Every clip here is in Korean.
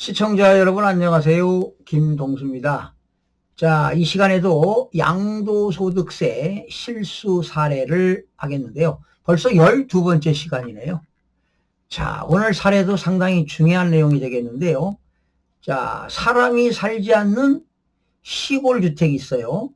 시청자 여러분 안녕하세요. 김동수입니다. 자, 이 시간에도 양도소득세 실수 사례를 하겠는데요. 벌써 12번째 시간이네요. 자, 오늘 사례도 상당히 중요한 내용이 되겠는데요. 자, 사람이 살지 않는 시골주택이 있어요.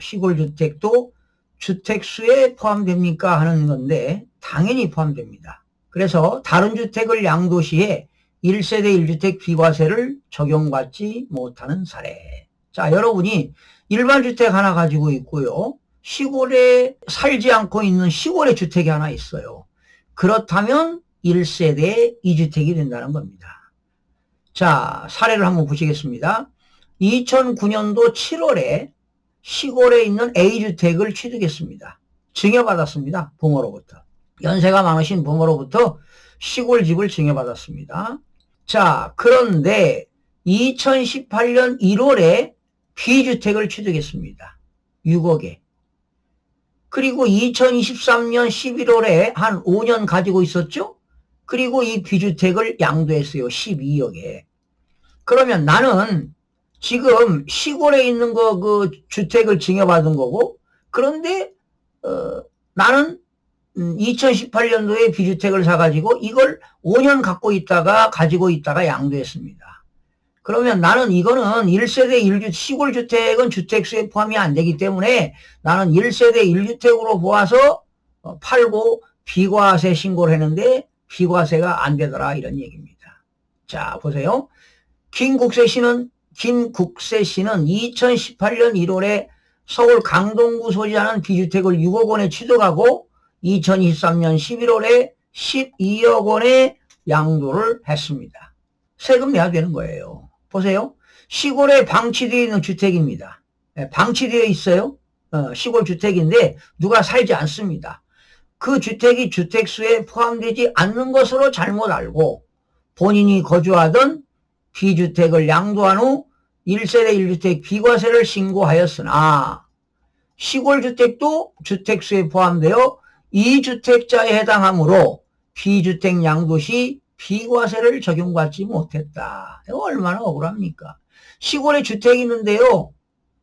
시골주택도 주택수에 포함됩니까? 하는 건데 당연히 포함됩니다. 그래서 다른 주택을 양도시에 1세대 1주택 비과세를 적용받지 못하는 사례. 자, 여러분이 일반 주택 하나 가지고 있고요. 시골에 살지 않고 있는 시골의 주택이 하나 있어요. 그렇다면 1세대 2주택이 된다는 겁니다. 자, 사례를 한번 보시겠습니다. 2009년도 7월에 시골에 있는 A주택을 취득했습니다. 증여받았습니다. 부모로부터. 연세가 많으신 부모로부터 시골집을 증여받았습니다. 자, 그런데 2018년 1월에 B주택을 취득했습니다. 6억에. 그리고 2023년 11월에 한 5년 가지고 있었죠? 그리고 이 B주택을 양도했어요. 12억에. 그러면 나는 지금 시골에 있는 그 주택을 증여받은 거고, 그런데 나는 2018년도에 B주택을 사가지고 이걸 5년 가지고 있다가 양도했습니다. 그러면 나는 이거는 1세대 1주택, 시골주택은 주택수에 포함이 안 되기 때문에 나는 1세대 1주택으로 보아서 팔고 비과세 신고를 했는데 비과세가 안 되더라, 이런 얘기입니다. 자, 보세요. 김국세 씨는 2018년 1월에 서울 강동구 소지하는 B주택을 6억 원에 취득하고 2023년 11월에 12억 원에 양도를 했습니다. 세금 내야 되는 거예요. 보세요. 시골에 방치되어 있는 주택입니다. 방치되어 있어요. 시골 주택인데 누가 살지 않습니다. 그 주택이 주택수에 포함되지 않는 것으로 잘못 알고 본인이 거주하던 B주택을 양도한 후 1세대 1주택 비과세를 신고하였으나 시골주택도 주택수에 포함되어 2주택자에 해당하므로 B주택 양도시 비과세를 적용받지 못했다. 이거 얼마나 억울합니까? 시골에 주택이 있는데요.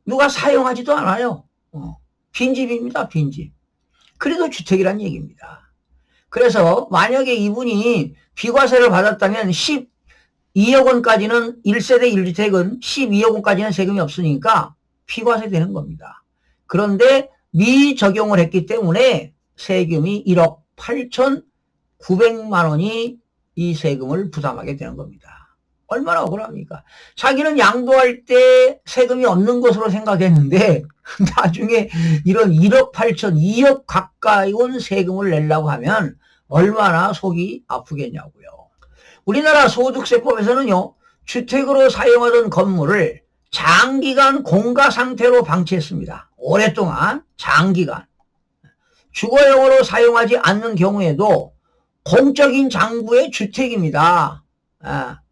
누가 사용하지도 않아요. 빈집입니다. 빈집. 그래도 주택이란 얘기입니다. 그래서 만약에 이분이 비과세를 받았다면 12억 원까지는 1세대 1주택은 12억 원까지는 세금이 없으니까 비과세 되는 겁니다. 그런데 미적용을 했기 때문에 세금이 1억 8,900만 원이 이 세금을 부담하게 되는 겁니다. 얼마나 억울합니까? 자기는 양도할 때 세금이 없는 것으로 생각했는데 나중에 이런 1억 8천, 2억 가까이 온 세금을 내려고 하면 얼마나 속이 아프겠냐고요. 우리나라 소득세법에서는요, 주택으로 사용하던 건물을 장기간 공가 상태로 방치했습니다. 오랫동안, 장기간. 주거용으로 사용하지 않는 경우에도 공적인 장부의 주택입니다.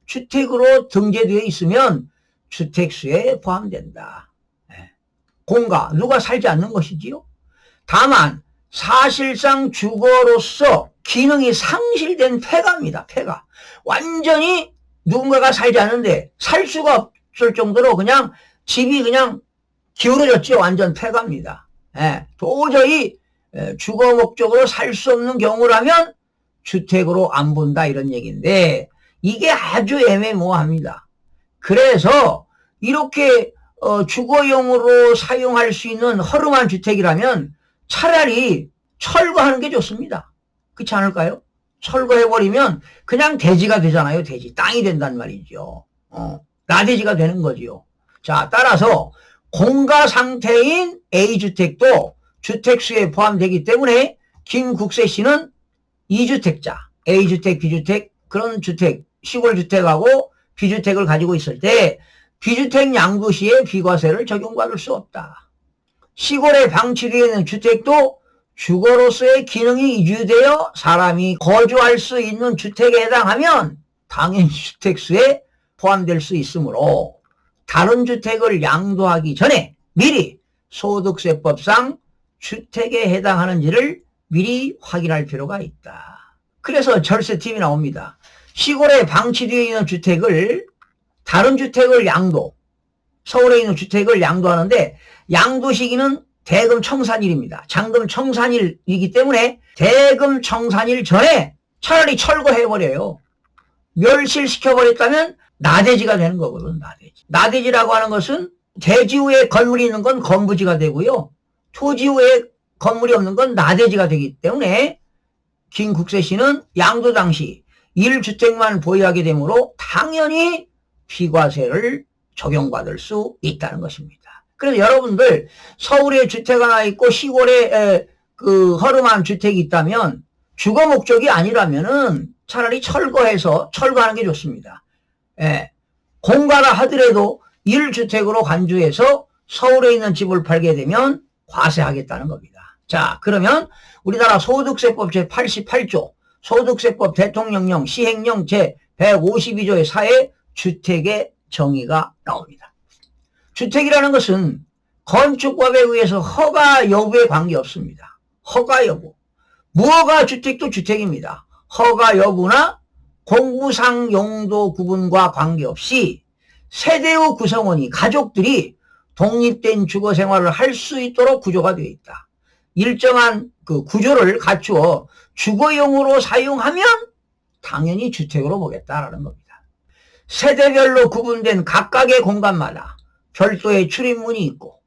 주택으로 등재되어 있으면 주택수에 포함된다. 공가, 누가 살지 않는 것이지요. 다만 사실상 주거로서 기능이 상실된 폐가입니다. 폐가. 완전히 누군가가 살지 않는데 살 수가 없을 정도로 그냥 집이 그냥 기울어졌죠. 완전 폐가입니다. 도저히 주거 목적으로 살 수 없는 경우라면 주택으로 안 본다, 이런 얘기인데 이게 아주 애매모호합니다. 그래서 이렇게 주거용으로 사용할 수 있는 허름한 주택이라면 차라리 철거하는 게 좋습니다. 그렇지 않을까요? 철거해버리면 그냥 대지가 되잖아요. 대지. 땅이 된단 말이죠. 나대지가 되는 거지요. 자, 따라서 공가 상태인 A주택도 주택수에 포함되기 때문에 김국세 씨는 2주택자, A주택, B주택, 그런 주택, 시골주택하고 B주택을 가지고 있을 때 B주택 양도시에 비과세를 적용받을 수 없다. 시골에 방치되어 있는 주택도 주거로서의 기능이 유지되어 사람이 거주할 수 있는 주택에 해당하면 당연히 주택수에 포함될 수 있으므로 다른 주택을 양도하기 전에 미리 소득세법상 주택에 해당하는지를 미리 확인할 필요가 있다. 그래서 절세팁이 나옵니다. 시골에 방치되어 있는 주택을 다른 주택을 양도, 서울에 있는 주택을 양도하는데 양도 시기는 대금 청산일입니다. 잔금 청산일이기 때문에 대금 청산일 전에 차라리 철거해버려요. 멸실시켜버렸다면 나대지가 되는 거거든. 나대지라고 하는 것은 대지 후에 건물이 있는 건 건부지가 되고요. 토지 후에 건물이 없는 건 나대지가 되기 때문에 김국세 씨는 양도 당시 1주택만 보유하게 되므로 당연히 비과세를 적용받을 수 있다는 것입니다. 그래서 여러분들 서울에 주택 하나 있고 시골에 그 허름한 주택이 있다면 주거 목적이 아니라면은 차라리 철거하는 게 좋습니다. 예. 공가라 하더라도 1주택으로 간주해서 서울에 있는 집을 팔게 되면 과세하겠다는 겁니다. 자, 그러면 우리나라 소득세법 제88조 소득세법 대통령령 시행령 제152조의 4에 주택의 정의가 나옵니다. 주택이라는 것은 건축법에 의해서 허가 여부에 관계없습니다. 허가 여부. 무허가 주택도 주택입니다. 허가 여부나 공부상 용도 구분과 관계없이 세대의 구성원이 가족들이 독립된 주거 생활을 할 수 있도록 구조가 되어 있다. 일정한 그 구조를 갖추어 주거용으로 사용하면 당연히 주택으로 보겠다라는 겁니다. 세대별로 구분된 각각의 공간마다 별도의 출입문이 있고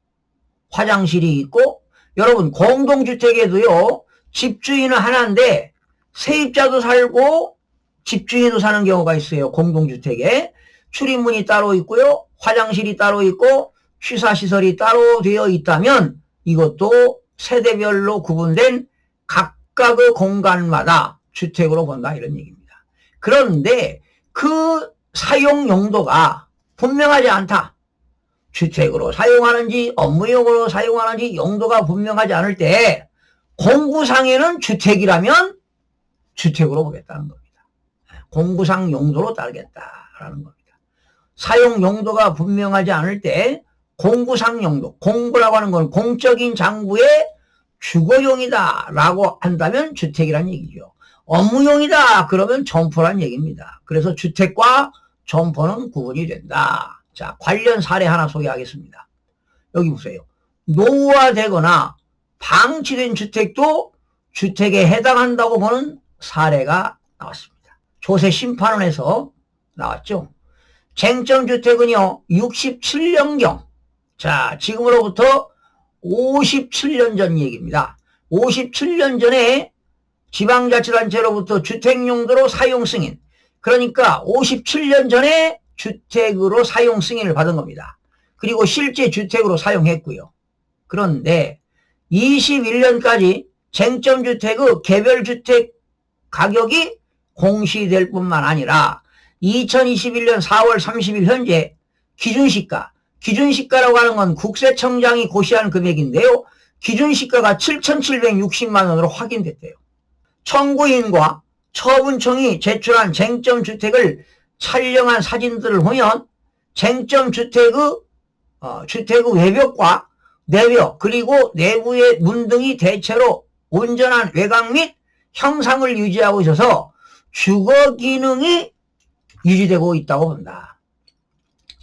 화장실이 있고 여러분 공동주택에도요 집주인은 하나인데 세입자도 살고 집주인도 사는 경우가 있어요. 공동주택에 출입문이 따로 있고요 화장실이 따로 있고 취사시설이 따로 되어 있다면 이것도 세대별로 구분된 각각의 공간마다 주택으로 본다 이런 얘기입니다. 그런데 그 사용 용도가 분명하지 않다. 주택으로 사용하는지 업무용으로 사용하는지 용도가 분명하지 않을 때 공구상에는 주택이라면 주택으로 보겠다는 겁니다. 공구상 용도로 따르겠다라는 겁니다. 사용 용도가 분명하지 않을 때 공구상 용도, 공구라고 하는 건 공적인 장부의 주거용이다 라고 한다면 주택이란 얘기죠. 업무용이다 그러면 점포란 얘기입니다. 그래서 주택과 점포는 구분이 된다. 자, 관련 사례 하나 소개하겠습니다. 여기 보세요. 노후화되거나 방치된 주택도 주택에 해당한다고 보는 사례가 나왔습니다. 조세 심판원에서 나왔죠. 쟁점주택은요 67년경 자 지금으로부터 57년 전 얘기입니다. 57년 전에 지방자치단체로부터 주택용도로 사용 승인 그러니까 57년 전에 주택으로 사용 승인을 받은 겁니다. 그리고 실제 주택으로 사용했고요. 그런데 21년까지 쟁점주택의 개별주택 가격이 공시될 뿐만 아니라 2021년 4월 30일 현재 기준시가라고 하는 건 국세청장이 고시한 금액인데요. 기준시가가 7,760만 원으로 확인됐대요. 청구인과 처분청이 제출한 쟁점주택을 촬영한 사진들을 보면 쟁점주택의 외벽과 내벽 그리고 내부의 문 등이 대체로 온전한 외곽 및 형상을 유지하고 있어서 주거 기능이 유지되고 있다고 본다.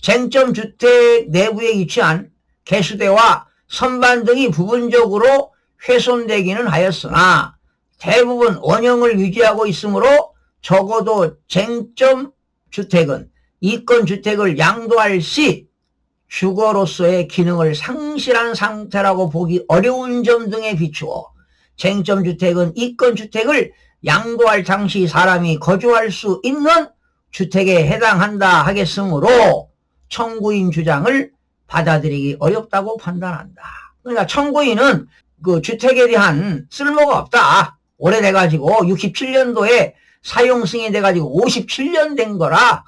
쟁점주택 내부에 위치한 개수대와 선반 등이 부분적으로 훼손되기는 하였으나 대부분 원형을 유지하고 있으므로 적어도 쟁점주택은 이권주택을 양도할 시 주거로서의 기능을 상실한 상태라고 보기 어려운 점 등에 비추어 쟁점주택은 이권주택을 양도할 당시 사람이 거주할 수 있는 주택에 해당한다 하겠으므로 청구인 주장을 받아들이기 어렵다고 판단한다. 그러니까 청구인은 그 주택에 대한 쓸모가 없다. 오래돼가지고 67년도에 사용 승인돼가지고 57년 된 거라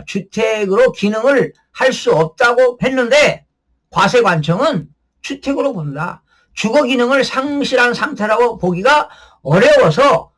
주택으로 기능을 할 수 없다고 했는데 과세관청은 주택으로 본다. 주거 기능을 상실한 상태라고 보기가 어려워서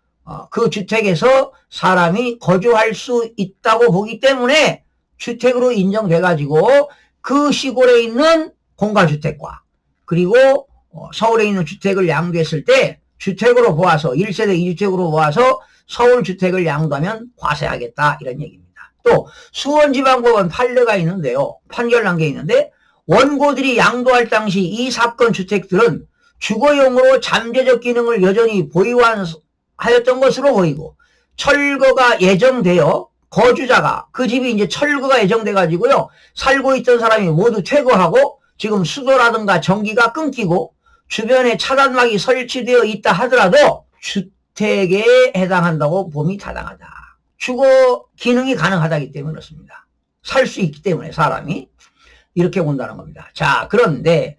그 주택에서 사람이 거주할 수 있다고 보기 때문에 주택으로 인정돼가지고 그 시골에 있는 공가주택과 그리고 서울에 있는 주택을 양도했을 때 주택으로 보아서 1세대 2주택으로 보아서 서울주택을 양도하면 과세하겠다 이런 얘기입니다. 또 수원지방법원 판례가 있는데요. 판결 난 게 있는데 원고들이 양도할 당시 이 사건 주택들은 주거용으로 잠재적 기능을 여전히 보유하였던 것으로 보이고 철거가 예정되어 거주자가 그 집이 이제 철거가 예정돼 가지고요. 살고 있던 사람이 모두 퇴거하고 지금 수도라든가 전기가 끊기고 주변에 차단막이 설치되어 있다 하더라도 주택에 해당한다고 봄이 타당하다. 주거 기능이 가능하다기 때문에 그렇습니다. 살 수 있기 때문에 사람이 이렇게 본다는 겁니다. 자, 그런데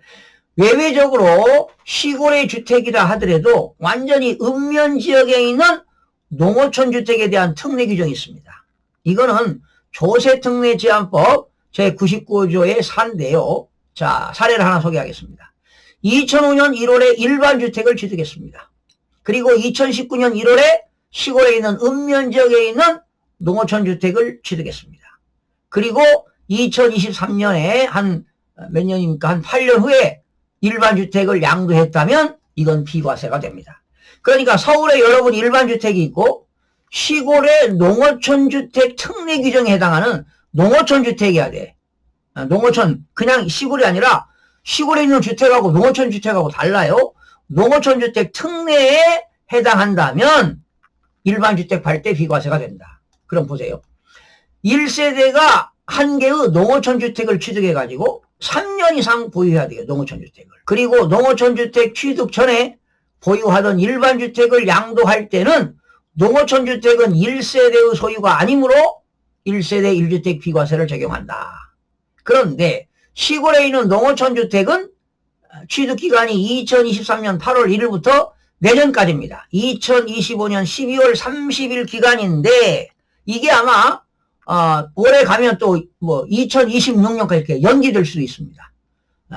외외적으로 시골의 주택이라 하더라도 완전히 읍면지역에 있는 농어촌 주택에 대한 특례 규정이 있습니다. 이거는 조세특례제한법 제99조의 사인데요. 자, 사례를 하나 소개하겠습니다. 2005년 1월에 일반 주택을 취득했습니다. 그리고 2019년 1월에 시골에 있는 읍면지역에 있는 농어촌 주택을 취득했습니다. 그리고 2023년에 한 몇 년입니까? 한 8년 후에 일반 주택을 양도했다면 이건 비과세가 됩니다. 그러니까 서울에 여러분 일반 주택이 있고 시골의 농어촌 주택 특례 규정에 해당하는 농어촌 주택이어야 돼. 농어촌 그냥 시골이 아니라 시골에 있는 주택하고 농어촌 주택하고 달라요. 농어촌 주택 특례에 해당한다면 일반 주택 팔 때 비과세가 된다. 그럼 보세요. 1세대가 한 개의 농어촌 주택을 취득해가지고 3년 이상 보유해야 돼요. 농어촌 주택을. 그리고 농어촌 주택 취득 전에 보유하던 일반 주택을 양도할 때는 농어촌 주택은 1세대의 소유가 아니므로 1세대 1주택 비과세를 적용한다. 그런데 시골에 있는 농어촌 주택은 취득기간이 2023년 8월 1일부터 내년까지입니다. 2025년 12월 30일 기간인데 이게 아마 올해 가면 또 뭐 2026년까지 이렇게 연기될 수도 있습니다.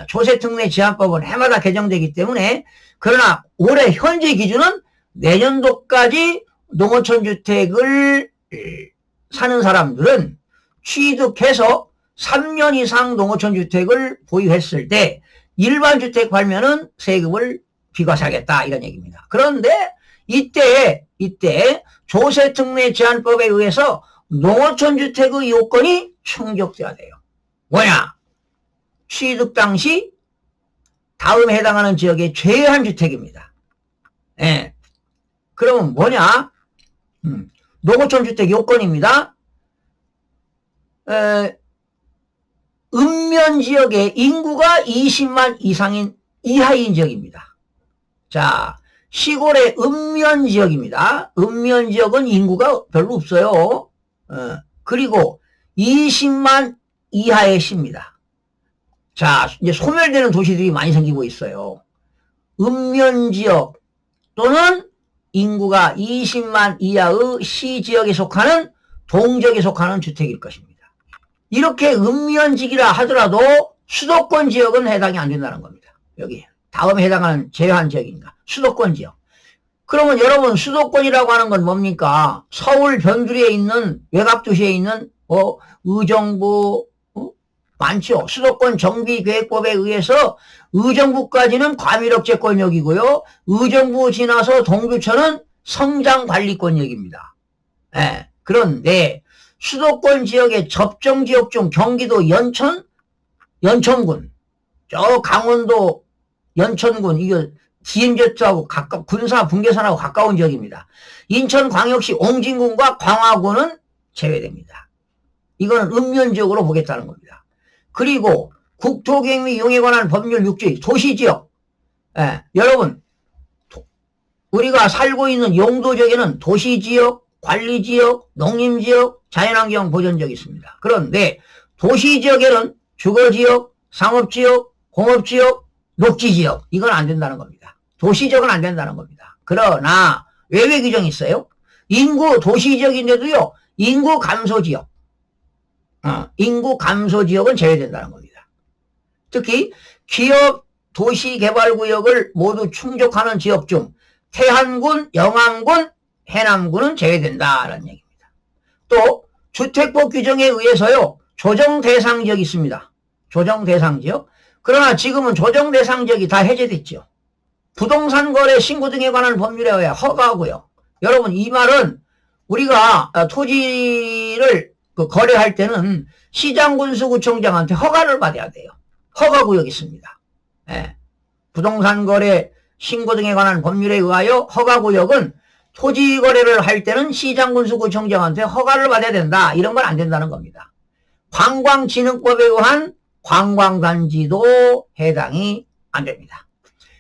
조세특례 제한법은 해마다 개정되기 때문에 그러나 올해 현재 기준은 내년도까지 농어촌 주택을 사는 사람들은 취득해서 3년 이상 농어촌 주택을 보유했을 때 일반 주택 팔면은 세금을 비과세하겠다 이런 얘기입니다. 그런데 이때 조세특례 제한법에 의해서 농어촌 주택의 요건이 충족돼야 돼요. 뭐냐? 취득 당시 다음에 해당하는 지역의 최한 주택입니다. 예. 그러면 뭐냐? 농어촌 주택 요건입니다. 읍면 지역의 인구가 20만 이하인 지역입니다. 자, 시골의 읍면 지역입니다. 읍면 지역은 인구가 별로 없어요. 그리고 20만 이하의 시입니다. 자, 이제 소멸되는 도시들이 많이 생기고 있어요. 읍면 지역 또는 인구가 20만 이하의 시 지역에 속하는 동지역에 속하는 주택일 것입니다. 이렇게 읍면지기라 하더라도 수도권 지역은 해당이 안 된다는 겁니다. 여기 다음에 해당하는 제한 지역인가 수도권 지역. 그러면 여러분 수도권이라고 하는 건 뭡니까? 서울 변두리에 있는 외곽도시에 있는 의정부 많죠. 수도권 정비계획법에 의해서 의정부까지는 과밀억제권역이고요. 의정부 지나서 동두천은 성장관리권역입니다. 네. 그런데 수도권 지역의 접정지역 중 경기도 연천군, 저 강원도 연천군, 이거 DMZ하고 군사 분계선하고 가까운 지역입니다. 인천광역시 옹진군과 광화군은 제외됩니다. 이거는 읍면지역으로 보겠다는 겁니다. 그리고 국토계획 및 이용에 관한 법률 6조 도시지역. 여러분 우리가 살고 있는 용도지역에는 도시지역, 관리지역, 농림지역, 자연환경 보전지역이 있습니다. 그런데 도시지역에는 주거지역, 상업지역, 공업지역, 녹지지역 이건 안 된다는 겁니다. 도시지역은 안 된다는 겁니다. 그러나 외외 규정이 있어요. 인구 도시지역인데도요. 인구 감소지역 인구감소지역은 제외된다는 겁니다. 특히 기업 도시개발구역을 모두 충족하는 지역 중 태안군, 영암군, 해남군은 제외된다라는 얘기입니다. 또 주택법 규정에 의해서요. 조정대상지역이 있습니다. 조정대상지역. 그러나 지금은 조정대상지역이 다 해제됐죠. 부동산 거래 신고 등에 관한 법률에 의해 허가하고요. 여러분 이 말은 우리가 토지를 그 거래할 때는 시장군수구청장한테 허가를 받아야 돼요. 허가구역이 있습니다. 예. 부동산 거래 신고 등에 관한 법률에 의하여 허가구역은 토지 거래를 할 때는 시장군수구청장한테 허가를 받아야 된다. 이런 건 안 된다는 겁니다. 관광진흥법에 의한 관광단지도 해당이 안 됩니다.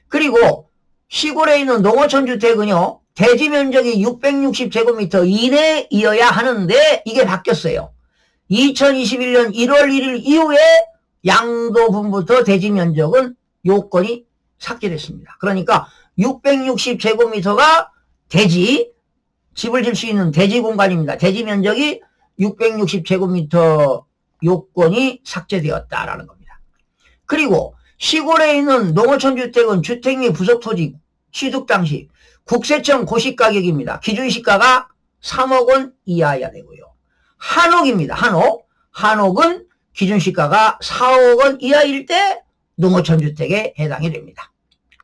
그리고 시골에 있는 농어촌 주택은요, 대지 면적이 660제곱미터 이내이어야 하는데 이게 바뀌었어요. 2021년 1월 1일 이후에 양도분부터 대지 면적은 요건이 삭제됐습니다. 그러니까 660제곱미터가 대지, 집을 질 수 있는 대지 공간입니다. 대지 면적이 660제곱미터 요건이 삭제되었다라는 겁니다. 그리고 시골에 있는 농어촌 주택은 주택 및 부속토지 취득 당시 국세청 고시가격입니다. 기준시가가 3억 원 이하여야 되고요. 한옥입니다. 한옥은 기준시가가 4억 원 이하일 때 농어촌 주택에 해당이 됩니다.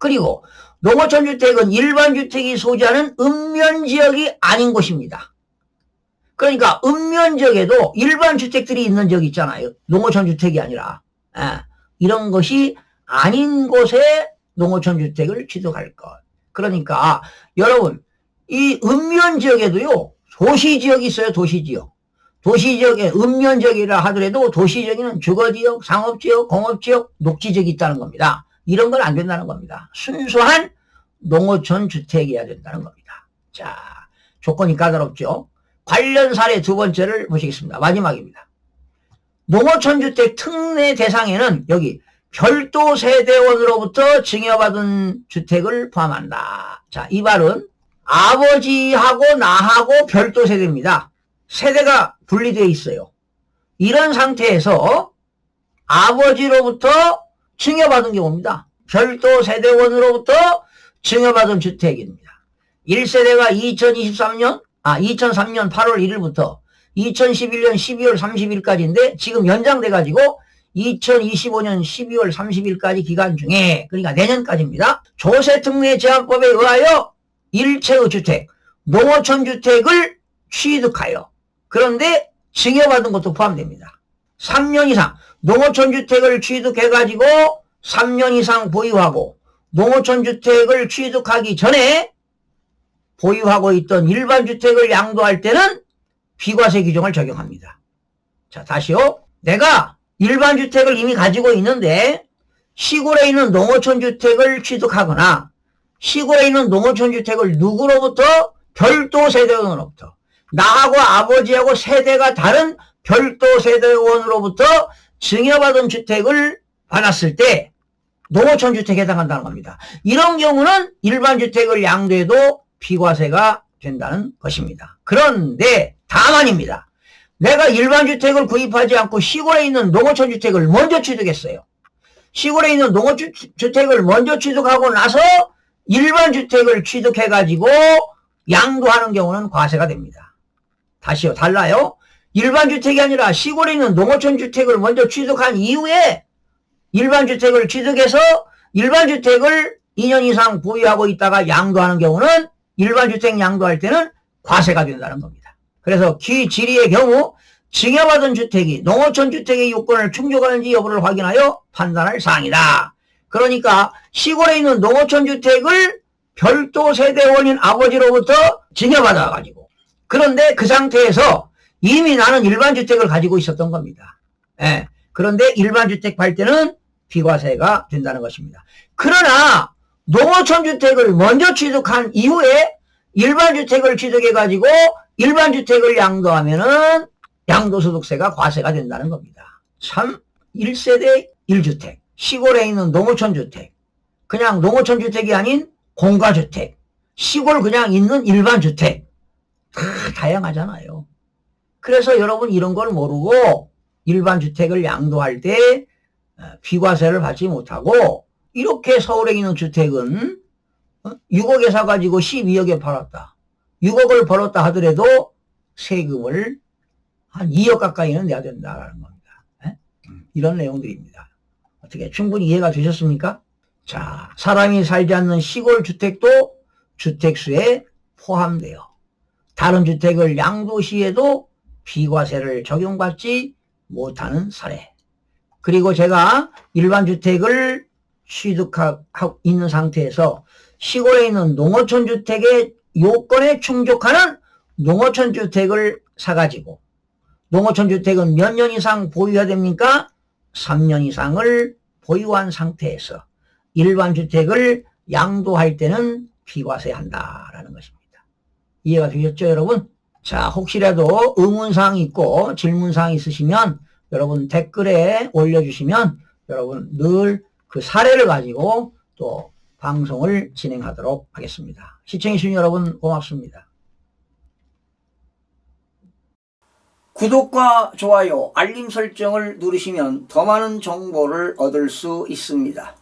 그리고 농어촌 주택은 일반 주택이 소지하는 읍면지역이 아닌 곳입니다. 그러니까 읍면지역에도 일반 주택들이 있는 지역 있잖아요. 농어촌 주택이 아니라. 이런 것이 아닌 곳에 농어촌 주택을 취득할 것. 그러니까 여러분, 이 읍면지역에도요, 도시지역이 있어요. 도시지역. 도시지역에 읍면지역이라 하더라도 도시지역에는 주거지역, 상업지역, 공업지역, 녹지지역이 있다는 겁니다. 이런 건 안 된다는 겁니다. 순수한 농어촌 주택이어야 된다는 겁니다. 자, 조건이 까다롭죠. 관련 사례 두 번째를 보시겠습니다. 마지막입니다. 농어촌 주택 특례 대상에는 여기 별도 세대원으로부터 증여받은 주택을 포함한다. 자, 이 말은 아버지하고 나하고 별도 세대입니다. 세대가 분리되어 있어요. 이런 상태에서 아버지로부터 증여받은 경우입니다. 별도 세대원으로부터 증여받은 주택입니다. 1세대가 2003년 8월 1일부터 2011년 12월 30일까지인데 지금 연장돼 가지고 2025년 12월 30일까지 기간 중에, 그러니까 내년까지입니다. 조세특례제한법에 의하여 일체의 주택, 농어촌 주택을 취득하여, 그런데 증여받은 것도 포함됩니다. 3년 이상 농어촌 주택을 취득해가지고 3년 이상 보유하고 농어촌 주택을 취득하기 전에 보유하고 있던 일반 주택을 양도할 때는 비과세 규정을 적용합니다. 자, 다시요. 내가 일반 주택을 이미 가지고 있는데 시골에 있는 농어촌 주택을 취득하거나 시골에 있는 농어촌 주택을 누구로부터? 별도 세대원으로부터, 나하고 아버지하고 세대가 다른 별도 세대원으로부터 증여받은 주택을 받았을 때 농어촌 주택에 해당한다는 겁니다. 이런 경우는 일반 주택을 양도해도 비과세가 된다는 것입니다. 그런데 다만입니다. 내가 일반 주택을 구입하지 않고 시골에 있는 농어촌 주택을 먼저 취득했어요. 시골에 있는 농어촌 주택을 먼저 취득하고 나서 일반 주택을 취득해가지고 양도하는 경우는 과세가 됩니다. 다시요, 달라요. 일반 주택이 아니라 시골에 있는 농어촌 주택을 먼저 취득한 이후에 일반 주택을 취득해서 일반 주택을 2년 이상 보유하고 있다가 양도하는 경우는 일반 주택 양도할 때는 과세가 된다는 겁니다. 그래서 기질의의 경우 증여받은 주택이 농어촌 주택의 요건을 충족하는지 여부를 확인하여 판단할 사항이다. 그러니까 시골에 있는 농어촌 주택을 별도 세대원인 아버지로부터 증여받아가지고, 그런데 그 상태에서 이미 나는 일반 주택을 가지고 있었던 겁니다. 그런데 일반 주택 팔 때는 비과세가 된다는 것입니다. 그러나 농어촌 주택을 먼저 취득한 이후에 일반 주택을 취득해가지고 일반 주택을 양도하면은 양도소득세가 과세가 된다는 겁니다. 참 1세대 1주택, 시골에 있는 농어촌 주택, 그냥 농어촌 주택이 아닌 공가주택, 시골 그냥 있는 일반 주택, 다 다양하잖아요. 그래서 여러분 이런 걸 모르고 일반 주택을 양도할 때 비과세를 받지 못하고, 이렇게 서울에 있는 주택은 6억에 사가지고 12억에 팔았다. 6억을 벌었다 하더라도 세금을 한 2억 가까이는 내야 된다는 겁니다. 이런 내용들입니다. 어떻게 충분히 이해가 되셨습니까? 자, 사람이 살지 않는 시골 주택도 주택수에 포함돼요. 다른 주택을 양도 시에도 비과세를 적용받지 못하는 사례. 그리고 제가 일반 주택을 취득하고 있는 상태에서 시골에 있는 농어촌 주택의 요건에 충족하는 농어촌 주택을 사가지고, 농어촌 주택은 몇 년 이상 보유해야 됩니까? 3년 이상을 보유한 상태에서 일반 주택을 양도할 때는 비과세 한다라는 것입니다. 이해가 되셨죠, 여러분? 자, 혹시라도 의문사항이 있고 질문사항이 있으시면 여러분 댓글에 올려주시면 여러분 늘 그 사례를 가지고 또 방송을 진행하도록 하겠습니다. 시청해주신 여러분 고맙습니다. 구독과 좋아요, 알림 설정을 누르시면 더 많은 정보를 얻을 수 있습니다.